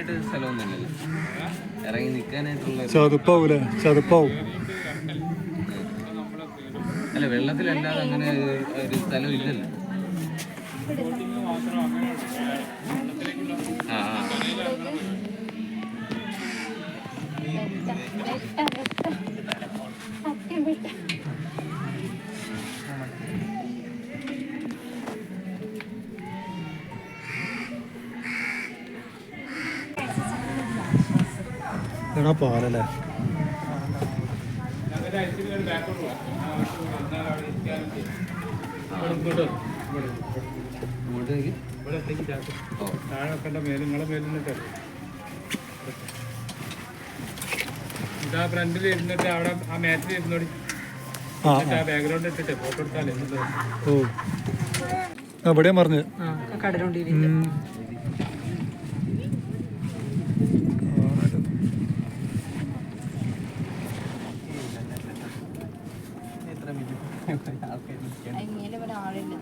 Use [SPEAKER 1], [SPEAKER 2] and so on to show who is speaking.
[SPEAKER 1] നിൽക്കാനായിട്ട് സ്ഥലമൊന്നുമില്ലല്ലോ, ഇറങ്ങി നിൽക്കാനായിട്ടുള്ള
[SPEAKER 2] ചതുപ്പാവൂലേ? ചതുപ്പാവും.
[SPEAKER 1] അല്ല, വെള്ളത്തിലല്ലാതെ അങ്ങനെ ഒരു സ്ഥലം ഇല്ലല്ലോ. ആ
[SPEAKER 2] ഇതാ പാലല്ലേ?
[SPEAKER 3] ഇതാ ഫ്രണ്ടിൽ ഇരുന്നിട്ട് അവിടെ ആ മാറ്റിൽ ഇരുന്നോടി, ബാക്ക്ഗ്രൗണ്ട് ഇട്ടിട്ട് ഫോട്ടോ എടുത്താലേ.
[SPEAKER 2] ഓ, എവിടെയാ പറഞ്ഞ്
[SPEAKER 4] കടലുണ്ടി
[SPEAKER 1] എത്ര മിനിറ്റ് ആൾക്കാർ
[SPEAKER 4] ആളില്ല.